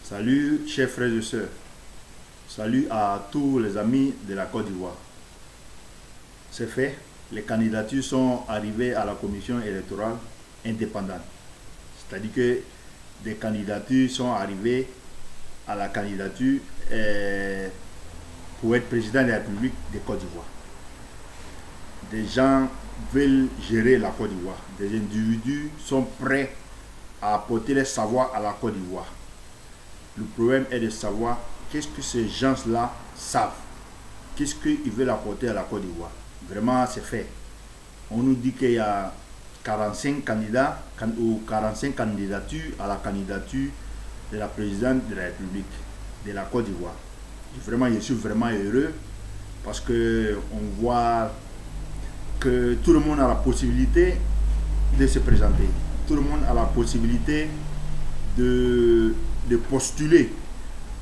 Salut chers frères et sœurs, salut à tous les amis de la Côte d'Ivoire. C'est fait, les candidatures sont arrivées à la commission électorale indépendante. C'est-à-dire que des candidatures sont arrivées à la candidature pour être président de la République de Côte d'Ivoire. Des gens veulent gérer la Côte d'Ivoire. Des individus sont prêts à apporter les savoirs à la Côte d'Ivoire. Le problème est de savoir qu'est-ce que ces gens-là savent. Qu'est-ce qu'ils veulent apporter à la Côte d'Ivoire. Vraiment, c'est fait. On nous dit qu'il y a 45 candidats ou 45 candidatures à la candidature de la présidente de la République de la Côte d'Ivoire. Je suis vraiment heureux parce que on voit que tout le monde a la possibilité de se présenter. Tout le monde a la possibilité de postuler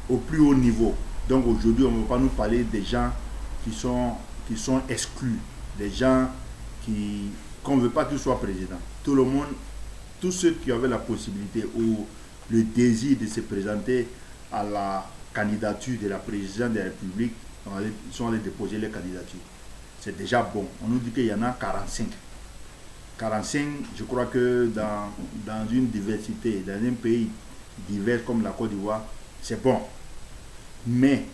au plus haut niveau. Donc aujourd'hui, on ne va pas nous parler des gens qui sont exclus, des gens qu'on ne veut pas qu'ils soient présidents. Tout le monde, tous ceux qui avaient la possibilité ou le désir de se présenter à la candidature de la présidente de la République, ils sont allés déposer les candidatures. C'est déjà bon. On nous dit qu'il y en a 45. 45, je crois que dans une diversité, dans un pays divers comme la Côte d'Ivoire, c'est bon. Mais,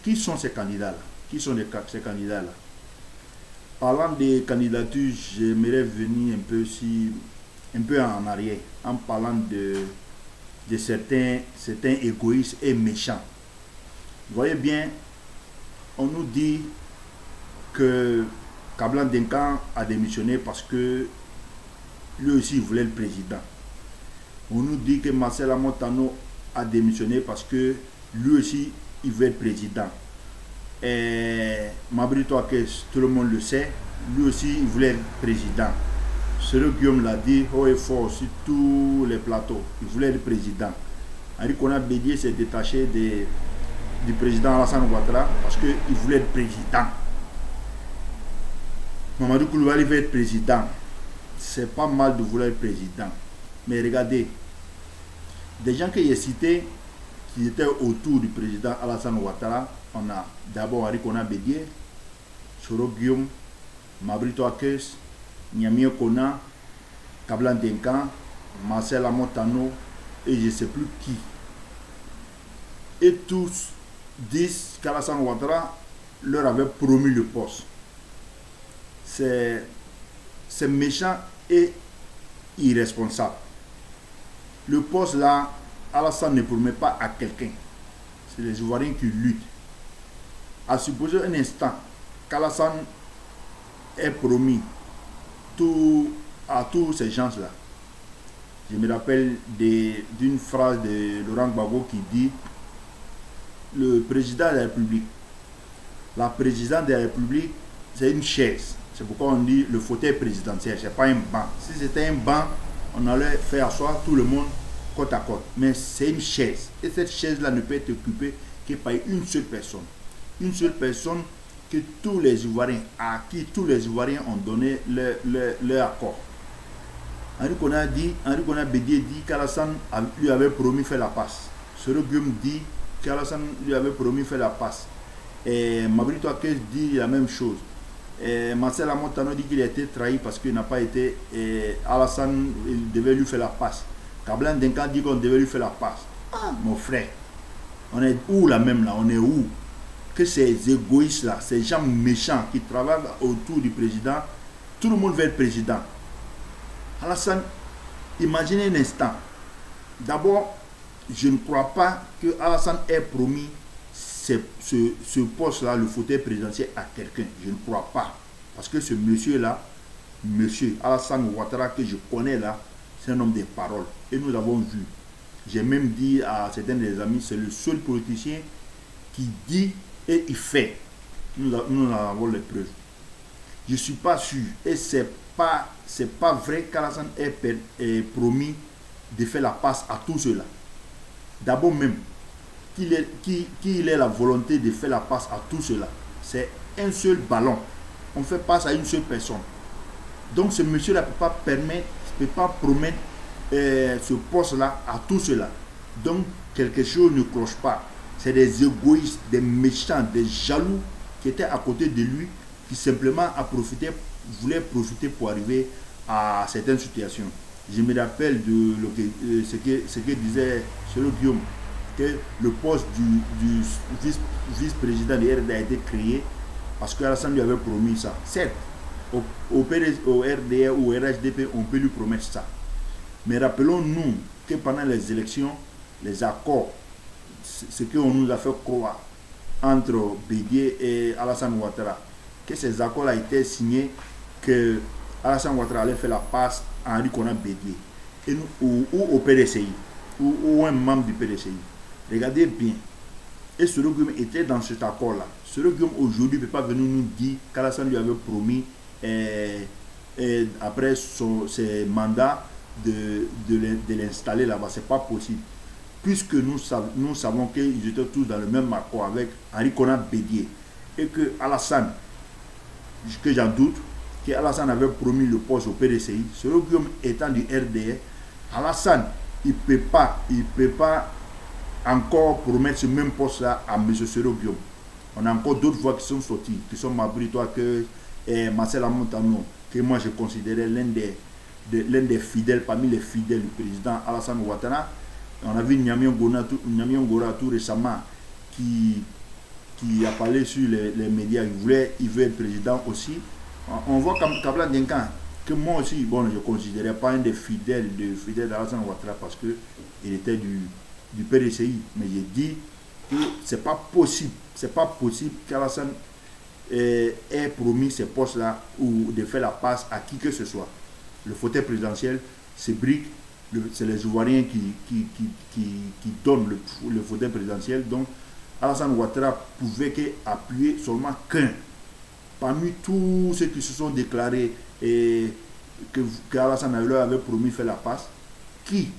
qui sont ces candidats-là? Qui sont ces candidats-là? Parlant des candidatures, j'aimerais venir un peu en arrière, en parlant de certains égoïstes et méchants. Vous voyez bien, on nous dit que Kablan Denkan a démissionné parce que lui aussi voulait le président. On nous dit que Marcel Montano a démissionné parce que lui aussi il veut être président. Et Mabrito Akes, tout le monde le sait, lui aussi il voulait être président. Sero Guillaume l'a dit haut et fort sur tous les plateaux, il voulait être président. Henri Konan Bédié s'est détaché du président Alassane Ouattara parce qu'il voulait être président. Mamadou Koulibaly veut être président. C'est pas mal de vouloir être président. Mais regardez, des gens que j'ai cités qui étaient autour du président Alassane Ouattara, on a d'abord Henri Konan Bédié, Soro Guillaume, Mabrito Akes, Niamie Kona, Kablan Denkan, Marcel Montano et je ne sais plus qui. Et tous disent qu'Alassane Ouattara leur avait promis le poste. C'est méchant et irresponsable. Le poste là, Alassane ne promet pas à quelqu'un. C'est les Ivoiriens qui luttent. À supposer un instant qu'Alassane ait promis à tous ces gens-là. Je me rappelle d'une phrase de Laurent Gbagbo qui dit: le président de la République, la présidente de la République, c'est une chaise. C'est pourquoi on dit le fauteuil présidentiel, c'est pas un banc. Si c'était un banc, on allait faire asseoir tout le monde côte à côte. Mais c'est une chaise. Et cette chaise-là ne peut être occupée que par une seule personne. Une seule personne à qui tous les Ivoiriens ont donné leur accord. Henri Konan Bédié dit qu'Alassane lui avait promis faire la passe. Soro Guillaume dit qu'Alassane lui avait promis faire la passe. Et Mabrito Akes dit la même chose. Marcel Montano dit qu'il a été trahi parce qu'il n'a pas été. Alassane il devait lui faire la passe. Kablan Denkan dit qu'on devait lui faire la passe. Ah, mon frère, on est où là même là? On est où? Que ces égoïstes là, ces gens méchants qui travaillent autour du président, tout le monde veut être président. Alassane, imaginez un instant. D'abord, je ne crois pas que Alassane ait promis ce poste-là, le fauteuil présidentiel, à quelqu'un. Je ne crois pas. Parce que ce monsieur-là, monsieur Alassane Ouattara, que je connais là, c'est un homme de parole. Et nous l'avons vu. J'ai même dit à certains des amis, c'est le seul politicien qui dit et il fait. Nous avons les preuves. Je ne suis pas sûr. Et c'est pas vrai qu'Alassane ait promis de faire la passe à tout cela. D'abord même, qu'il ait la volonté de faire la passe à tout cela. C'est un seul ballon. On fait passe à une seule personne. Donc ce monsieur-là ne peut pas promettre ce poste-là à tout cela. Donc, quelque chose ne cloche pas. C'est des égoïstes, des méchants, des jaloux qui étaient à côté de lui, qui simplement voulaient profiter pour arriver à certaines situations. Je me rappelle de ce que disait Solo Guillaume, que le poste du vice-président de RD a été créé parce qu'Alassane lui avait promis ça. Certes, au RDR ou au RHDP, on peut lui promettre ça. Mais rappelons-nous que pendant les élections, les accords, ce qu'on nous a fait croire entre Bédié et Alassane Ouattara, que ces accords-là étaient signés, que Alassane Ouattara allait faire la passe à Henri Konan Bédié ou au PDCI ou un membre du PDCI. Regardez bien. Et Soro Guillaume était dans cet accord-là. Soro Guillaume aujourd'hui ne peut pas venir nous dire qu'Alassane lui avait promis après ses mandats de l'installer là-bas. Ce n'est pas possible. Puisque nous savons qu'ils étaient tous dans le même accord avec Henri Konan Bédié et que Alassane, que j'en doute, que Alassane avait promis le poste au PDCI, Soro Guillaume étant du RDR, Alassane, il ne peut pas encore promettre ce même poste-là à M. Soro Guillaume. On a encore d'autres voix qui sont sorties, qui sont m'abritoires que Marcel Amontano, que moi je considérais l'un des fidèles, parmi les fidèles du président Alassane Ouattara. On a vu Nyamion Gora tout récemment qui a parlé sur les médias, il veut être président aussi. On voit Kabla Denkan, que moi aussi, bon, je ne considérais pas un des fidèles d'Alassane Ouattara parce qu'il était du PDCI. Mais j'ai dit que ce n'est pas possible qu'Alassane ait promis ces postes-là ou de faire la passe à qui que ce soit. Le fauteuil présidentiel, c'est brique. C'est les Ivoiriens qui donnent le fauteuil présidentiel. Donc, Alassane Ouattara pouvait appuyer seulement qu'un. Parmi tous ceux qui se sont déclarés et que Alassane avait promis faire la passe, qui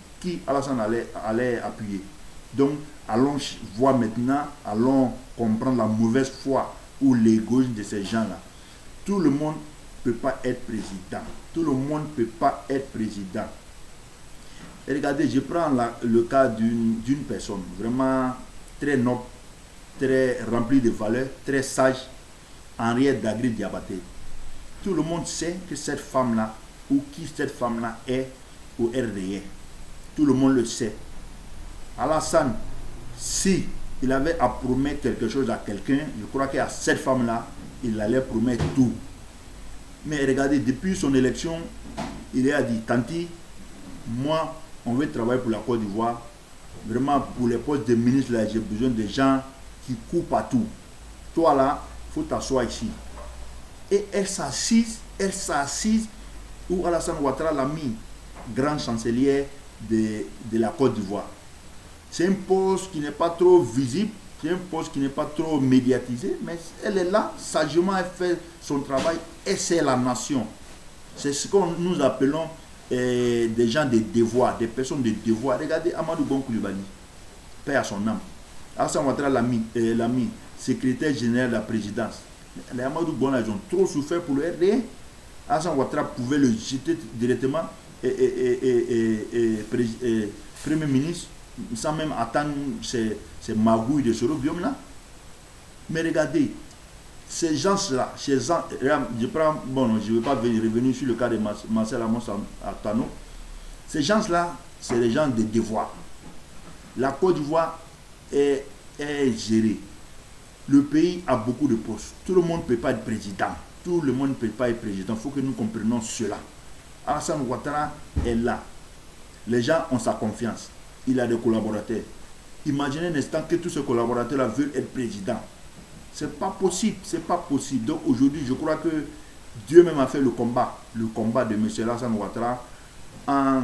Alassane allait appuyer. Donc, allons voir maintenant, allons comprendre la mauvaise foi ou l'égoïsme de ces gens-là. Tout le monde ne peut pas être président. Tout le monde ne peut pas être président. Et regardez, je prends le cas d'une personne vraiment très noble, très remplie de valeurs, très sage, Henriette Dagri Diabaté. Tout le monde sait que cette femme-là, ou qui cette femme-là est au RDR. Tout le monde le sait. Alassane, si il avait à promettre quelque chose à quelqu'un, je crois qu'à cette femme-là, il allait promettre tout. Mais regardez, depuis son élection, il a dit, Tanti, moi, on veut travailler pour la Côte d'Ivoire. Vraiment, pour les postes de ministre, là, j'ai besoin de gens qui coupent à tout. Toi, là, il faut t'asseoir ici. Et elle s'assise où Alassane Ouattara l'a mis, grande chancelière de la Côte d'Ivoire. C'est un poste qui n'est pas trop visible, c'est un poste qui n'est pas trop médiatisé, mais elle est là, sagement, elle fait son travail et c'est la nation. C'est ce que nous appelons des gens de devoir, des personnes de devoir. Regardez Amadou Bon Coulibaly, paix à son âme. Alassane Ouattara l'a mis secrétaire général de la présidence. Les Amadou Bon, ils ont trop souffert pour le RDA. Alassane Ouattara pouvait le jeter directement Premier ministre sans même attendre ces magouilles de Soro Guillaume là. Mais regardez, ces gens-là, je ne vais pas revenir sur le cas de Marcel Amontano. Ces gens-là, c'est les gens de devoir. La Côte d'Ivoire est gérée. Le pays a beaucoup de postes. Tout le monde ne peut pas être président. Tout le monde ne peut pas être président. Il faut que nous comprenions cela. Alassane Ouattara est là. Les gens ont sa confiance. Il a des collaborateurs. Imaginez un instant que tous ces collaborateurs-là veulent être président. C'est pas possible, c'est pas possible. Donc aujourd'hui, je crois que Dieu même a fait le combat de M. Alassane Ouattara en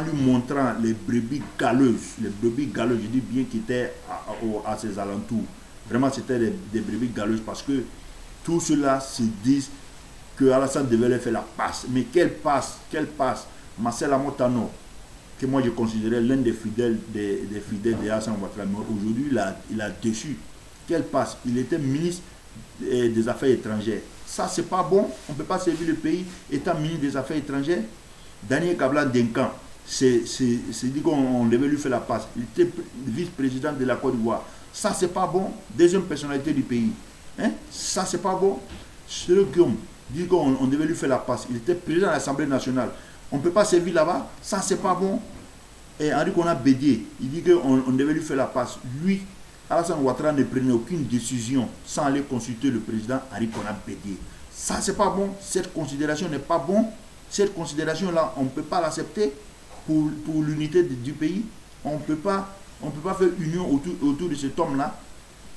lui montrant les brebis galeuses, je dis bien qui étaient à ses alentours. Vraiment, c'était des brebis galeuses parce que tous ceux-là se disent que Alassane devait leur faire la passe. Mais quelle passe? Marcel Amontano, que moi je considérais l'un des fidèles de Alassane Ouattara, mais aujourd'hui il a déçu. Quelle passe? Il était ministre des Affaires étrangères. Ça, c'est pas bon. On ne peut pas servir le pays étant ministre des Affaires étrangères. Daniel Kabla Denkan, c'est dit qu'on devait lui faire la passe. Il était vice-président de la Côte d'Ivoire. Ça, c'est pas bon. Deuxième personnalité du pays. Hein? Ça, c'est pas bon. Cyril Guillaume dit qu'on devait lui faire la passe. Il était président de l'Assemblée nationale. On ne peut pas servir là-bas. Ça, c'est pas bon. Et Henri Konan Bédié, il dit qu'on devait lui faire la passe. Lui, Alassane Ouattara ne prenait aucune décision sans aller consulter le président Henri Konan Bédié. Ça, c'est pas bon. Cette considération n'est pas bon. Cette considération-là, on ne peut pas l'accepter pour l'unité du pays. On ne peut pas faire union autour de cet homme-là.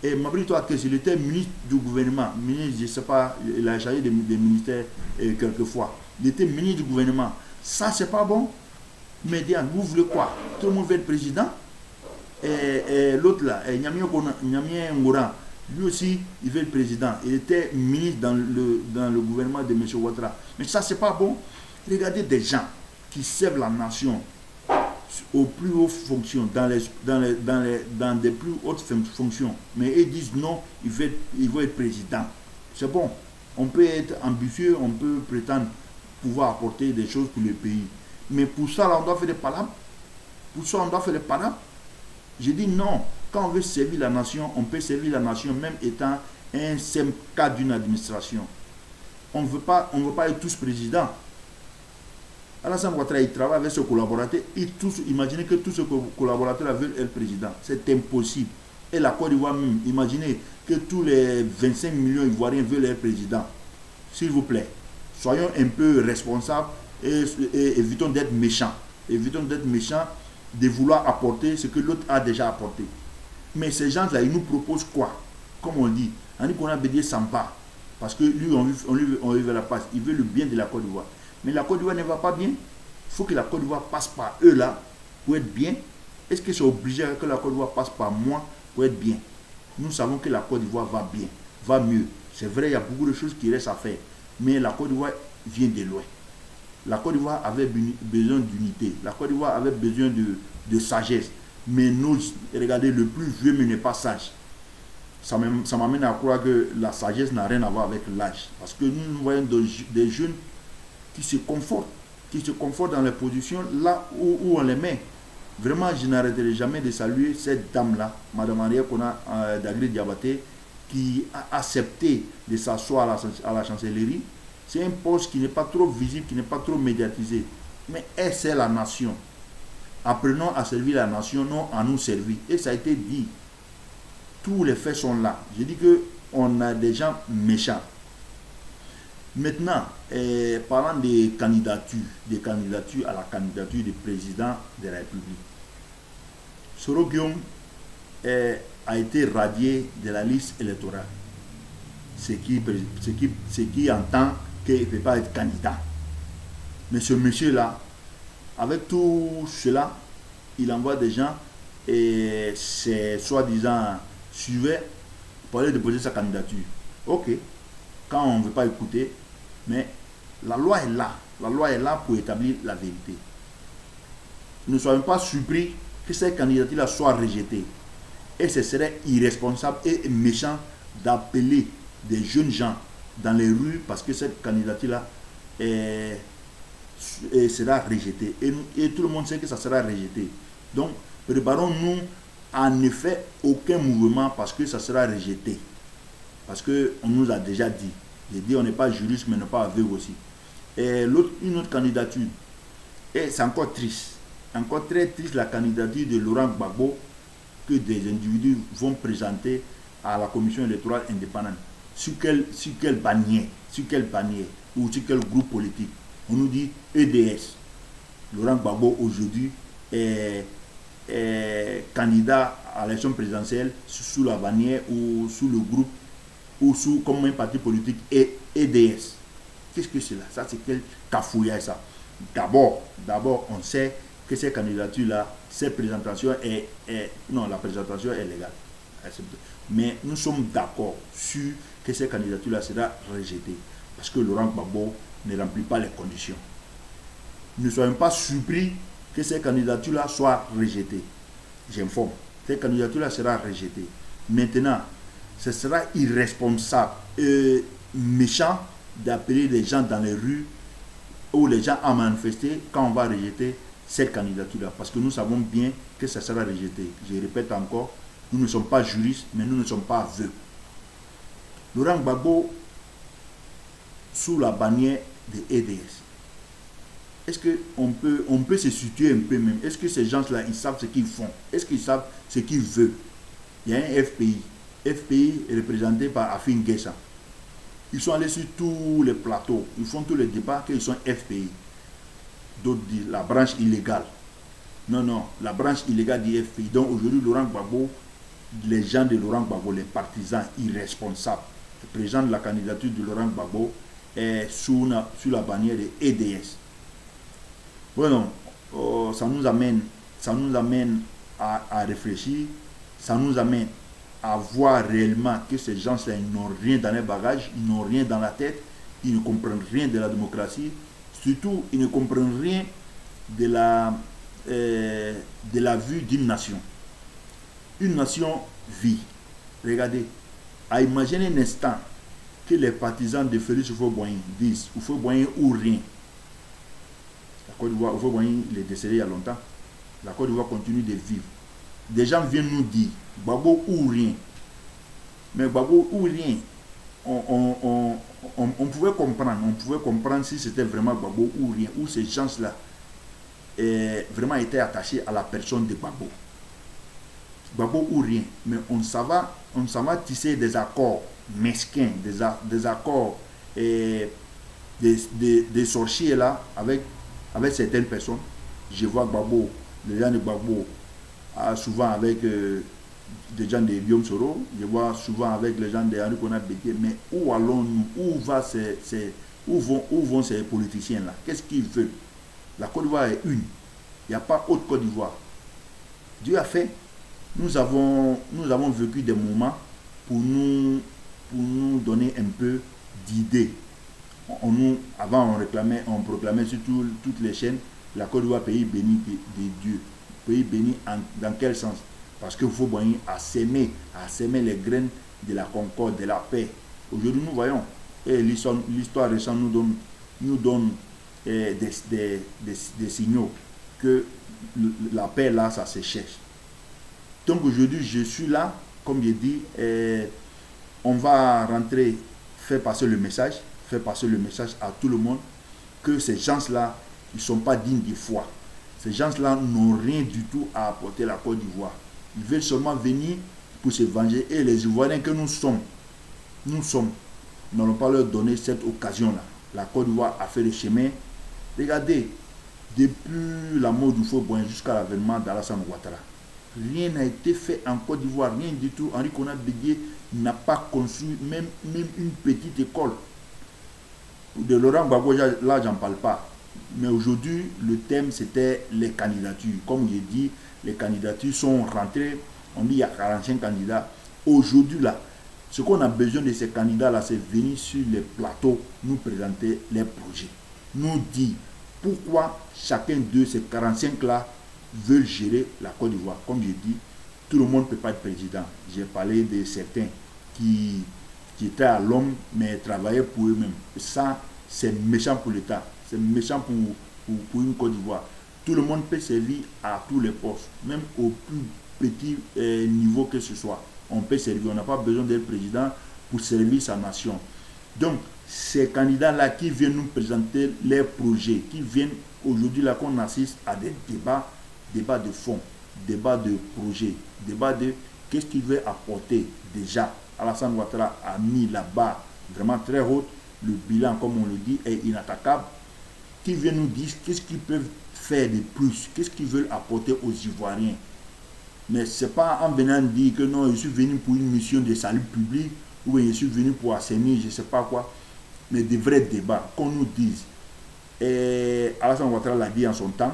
Et Mabrito Akes, il était ministre du gouvernement. Ministre, je ne sais pas, il a chargé des ministères quelquefois. Il était ministre du gouvernement. Ça, c'est pas bon. Mais Diane, vous voulez quoi? Tout le monde veut être président. Et l'autre là, Nyamien Ngoran, lui aussi, il veut être président. Il était ministre dans le gouvernement de M. Ouattara. Mais ça, c'est pas bon. Regardez des gens qui servent la nation aux plus hautes fonctions, dans des plus hautes fonctions. Mais ils disent non, il veut être président. C'est bon. On peut être ambitieux, on peut prétendre pouvoir apporter des choses pour le pays. Mais pour ça, là, on doit faire des palabres. Pour ça, on doit faire des palabres. Je dis non. Quand on veut servir la nation, on peut servir la nation même étant un simple cadre d'une administration. On ne veut pas être tous présidents. Alassane Ouattara, il travaille avec ses collaborateurs. Imaginez que tous ses collaborateurs veulent être président. C'est impossible. Et la Côte d'Ivoire même, imaginez que tous les 25 millions Ivoiriens veulent être président. S'il vous plaît, soyons un peu responsables et évitons d'être méchants. Évitons d'être méchants, de vouloir apporter ce que l'autre a déjà apporté. Mais ces gens-là, ils nous proposent quoi? Comme on dit, Henri Konan Bédié s'en part. Parce que lui, on lui veut la passe. Il veut le bien de la Côte d'Ivoire. Mais la Côte d'Ivoire ne va pas bien. Il faut que la Côte d'Ivoire passe par eux là pour être bien. Est-ce que c'est obligé que la Côte d'Ivoire passe par moi pour être bien? Nous savons que la Côte d'Ivoire va bien, va mieux. C'est vrai, il y a beaucoup de choses qui restent à faire. Mais la Côte d'Ivoire vient de loin. La Côte d'Ivoire avait besoin d'unité. La Côte d'Ivoire avait besoin de sagesse. Mais nous, regardez, le plus vieux mais n'est pas sage. Ça m'amène à croire que la sagesse n'a rien à voir avec l'âge. Parce que nous voyons des jeunes qui se confortent dans les positions là où on les met. Vraiment, je n'arrêterai jamais de saluer cette dame-là, Mme Henriette Dagri Diabaté, qui a accepté de s'asseoir à la chancellerie. C'est un poste qui n'est pas trop visible, qui n'est pas trop médiatisé. Mais elle sert la nation. Apprenons à servir la nation, non à nous servir. Et ça a été dit. Tous les faits sont là. Je dis qu'on a des gens méchants. Maintenant, parlant des candidatures à la candidature du président de la République, Soro Guillaume a été radié de la liste électorale. Ce qui entend qu'il ne peut pas être candidat. Mais ce monsieur-là, avec tout cela, il envoie des gens et c'est soi-disant suivait pour aller déposer sa candidature. Ok, quand on ne veut pas écouter, mais la loi est là. La loi est là pour établir la vérité. Ne soyons pas surpris que cette candidature-là soit rejetée. Et ce serait irresponsable et méchant d'appeler des jeunes gens dans les rues parce que cette candidature-là sera rejetée. Et tout le monde sait que ça sera rejeté. Donc, préparons-nous à ne faire aucun mouvement parce que ça sera rejeté. Parce qu'on nous a déjà dit. J'ai dit on n'est pas juriste mais on n'est pas aveugle aussi. Et une autre candidature. Et c'est encore triste. Encore très triste la candidature de Laurent Gbagbo que des individus vont présenter à la commission électorale indépendante. Sur quel bannière ou sur quel groupe politique? On nous dit EDS. Laurent Gbagbo aujourd'hui est candidat à l'élection présidentielle sous la bannière ou sous le groupe ou sous comme un parti politique EDS. Qu'est-ce que c'est là? Ça, c'est quel cafouillage ça? D'abord, on sait que ces candidatures-là, cette présentation non, la présentation est légale. Mais nous sommes d'accord sur que ces candidatures-là sera rejetée parce que Laurent Gbagbo ne remplit pas les conditions. Ne soyons pas surpris que ces candidatures-là soient rejetées. J'informe, ces candidatures-là sera rejetée. Maintenant, ce sera irresponsable et méchant d'appeler les gens dans les rues ou les gens à manifester quand on va rejeter cette candidature-là, parce que nous savons bien que ça sera rejeté. Je répète encore, nous ne sommes pas juristes, mais nous ne sommes pas aveugles. Laurent Gbagbo, sous la bannière de EDS, est-ce qu'on peut se situer un peu même? Est-ce que ces gens-là, ils savent ce qu'ils font? Est-ce qu'ils savent ce qu'ils veulent? Il y a un FPI. FPI est représenté par Afin Guessa. Ils sont allés sur tous les plateaux. Ils font tous les débats qu'ils sont FPI. D'autres disent la branche illégale. Non, non, la branche illégale du FPI. Donc aujourd'hui, Laurent Gbagbo, les gens de Laurent Gbagbo, les partisans irresponsables, le président de la candidature de Laurent Gbagbo est sous la bannière de EDS. Bueno, ça nous amène à réfléchir, ça nous amène à voir réellement que ces gens-là n'ont rien dans les bagages, ils n'ont rien dans la tête, ils ne comprennent rien de la démocratie, surtout ils ne comprennent rien de la vue d'une nation. Une nation vit. Regardez, à imaginer un instant que les partisans de Félix Houphouët-Boigny disent Houphouët-Boigny ou rien. La Côte d'Ivoire, Houphouët-Boigny, il est décédé il y a longtemps. La Côte d'Ivoire continue de vivre. Des gens viennent nous dire Gbagbo ou rien. Mais Gbagbo ou rien, on pouvait comprendre si c'était vraiment Gbagbo ou rien, ou ces gens-là vraiment étaient attachés à la personne de Gbagbo. Gbagbo ou rien. Mais on s'en va tisser des accords mesquins, des accords des sorciers là avec certaines personnes. Je vois Gbagbo, les gens de Gbagbo, souvent avec des gens de Guillaume Soro, je vois souvent avec les gens de Henri Konan Bédié, mais où allons-nous? Où vont ces politiciens-là? Qu'est-ce qu'ils veulent? La Côte d'Ivoire est une. Il n'y a pas autre Côte d'Ivoire. Dieu a fait. Nous avons vécu des moments pour nous donner un peu d'idées. Avant, on proclamait sur toutes les chaînes la Côte d'Ivoire, pays béni de Dieu. Pays béni dans quel sens? Parce que Houphouët-Boigny a sémé les graines de la concorde, de la paix. Aujourd'hui, nous voyons, et l'histoire récente nous donne des signaux que la paix là, ça se cherche. Donc aujourd'hui, je suis là, comme je dis, on va rentrer, faire passer le message à tout le monde que ces gens-là, ils ne sont pas dignes de foi. Ces gens-là n'ont rien du tout à apporter à la Côte d'Ivoire. Ils veulent seulement venir pour se venger. Et les Ivoiriens que nous sommes, n'allons pas leur donner cette occasion-là. La Côte d'Ivoire a fait le chemin. Regardez, depuis la mort du Houphouët-Boigny jusqu'à l'avènement d'Alassane Ouattara, rien n'a été fait en Côte d'Ivoire, rien du tout. Henri Konan Bédié n'a pas construit même une petite école. De Laurent Gbagbo, là, j'en parle pas. Mais aujourd'hui, le thème, c'était les candidatures. Comme j'ai dit, les candidatures sont rentrées. On dit qu'il y a 45 candidats. Aujourd'hui, là, ce qu'on a besoin de ces candidats-là, c'est venir sur les plateaux, nous présenter les projets. Nous dire pourquoi chacun de ces 45-là veulent gérer la Côte d'Ivoire. Comme je dis, tout le monde ne peut pas être président. J'ai parlé de certains qui étaient à l'homme, mais travaillaient pour eux-mêmes. Ça, c'est méchant pour l'État. C'est méchant pour une Côte d'Ivoire. Tout le monde peut servir à tous les postes, même au plus petit niveau que ce soit. On peut servir. On n'a pas besoin d'être président pour servir sa nation. Donc, ces candidats-là qui viennent nous présenter leurs projets, qui viennent aujourd'hui là qu'on assiste à des débats de fond, débats de projets, débats de qu'est-ce qu'il veut apporter déjà. Alassane Ouattara a mis la barre vraiment très haute. Le bilan, comme on le dit, est inattaquable. Qui viennent nous dire qu'est-ce qu'ils peuvent faire de plus, qu'est-ce qu'ils veulent apporter aux Ivoiriens. Mais ce n'est pas en venant dire que non, je suis venu pour une mission de salut public, ou je suis venu pour assainir, je ne sais pas quoi. Mais des vrais débats, qu'on nous dise. Et Alassane Ouattara l'a dit en son temps,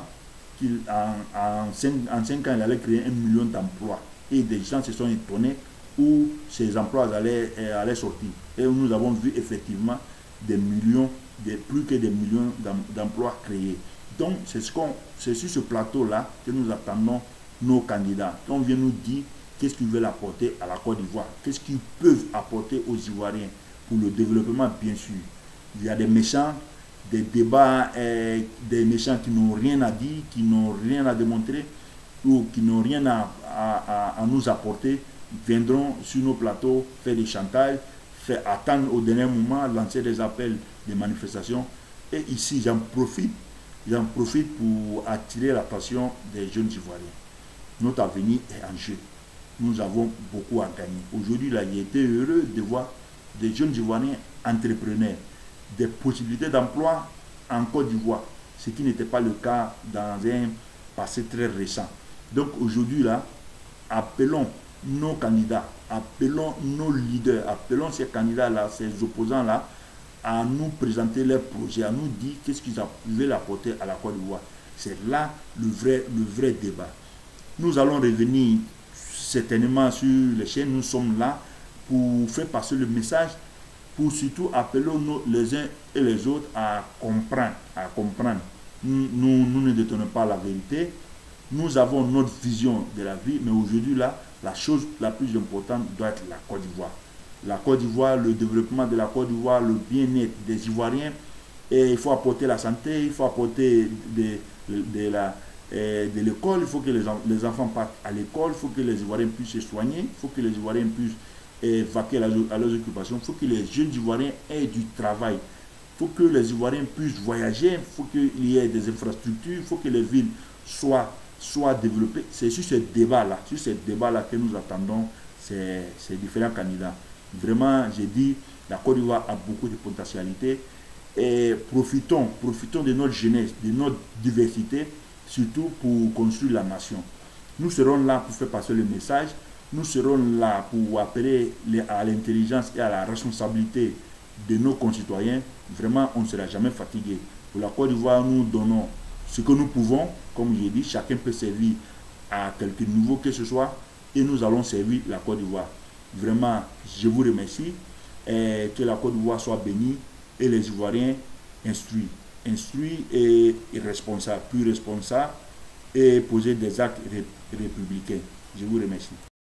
qu'en 5 ans, il allait créer 1 million d'emplois. Et des gens se sont étonnés où ces emplois allaient sortir. Et nous avons vu effectivement des millions, plus que des millions d'emplois créés. Donc, c'est sur ce plateau-là que nous attendons nos candidats. On vient nous dire qu'est-ce qu'ils veulent apporter à la Côte d'Ivoire, qu'est-ce qu'ils peuvent apporter aux Ivoiriens pour le développement, bien sûr. Il y a des méchants des débats, des méchants qui n'ont rien à dire, qui n'ont rien à démontrer ou qui n'ont rien à nous apporter, viendront sur nos plateaux faire des chantages, faire attendre au dernier moment, lancer des appels, des manifestations. Et ici, j'en profite pour attirer l'attention des jeunes Ivoiriens. Notre avenir est en jeu. Nous avons beaucoup à gagner. Aujourd'hui, là, j'ai été heureux de voir des jeunes Ivoiriens entrepreneurs, des possibilités d'emploi en Côte d'Ivoire, ce qui n'était pas le cas dans un passé très récent. Donc aujourd'hui, là, appelons nos candidats, appelons nos leaders, appelons ces candidats-là, ces opposants-là, à nous présenter leurs projets, à nous dire qu'est-ce qu'ils veulent apporter à la Côte d'Ivoire. C'est là le vrai débat. Nous allons revenir certainement sur les chaînes. Nous sommes là pour faire passer le message, pour surtout appeler les uns et les autres à comprendre. Nous ne détenons pas la vérité. Nous avons notre vision de la vie, mais aujourd'hui, là, la chose la plus importante doit être la Côte d'Ivoire. La Côte d'Ivoire, le développement de la Côte d'Ivoire, le bien-être des Ivoiriens. Et il faut apporter la santé, il faut apporter de l'école, il faut que les enfants partent à l'école, il faut que les Ivoiriens puissent se soigner, il faut que les Ivoiriens puissent vaquer à leurs occupations, il faut que les jeunes Ivoiriens aient du travail, il faut que les Ivoiriens puissent voyager, il faut qu'il y ait des infrastructures, il faut que les villes soient développées. C'est sur ce débat-là, que nous attendons ces différents candidats. Vraiment, j'ai dit, la Côte d'Ivoire a beaucoup de potentialités et profitons de notre jeunesse, de notre diversité, surtout pour construire la nation. Nous serons là pour faire passer le message, nous serons là pour appeler à l'intelligence et à la responsabilité de nos concitoyens. Vraiment, on ne sera jamais fatigué. Pour la Côte d'Ivoire, nous donnons ce que nous pouvons. Comme j'ai dit, chacun peut servir à quelque niveau que ce soit et nous allons servir la Côte d'Ivoire. Vraiment, je vous remercie et que la Côte d'Ivoire soit bénie et les Ivoiriens instruits et responsables, plus responsables et poser des actes républicains. Je vous remercie.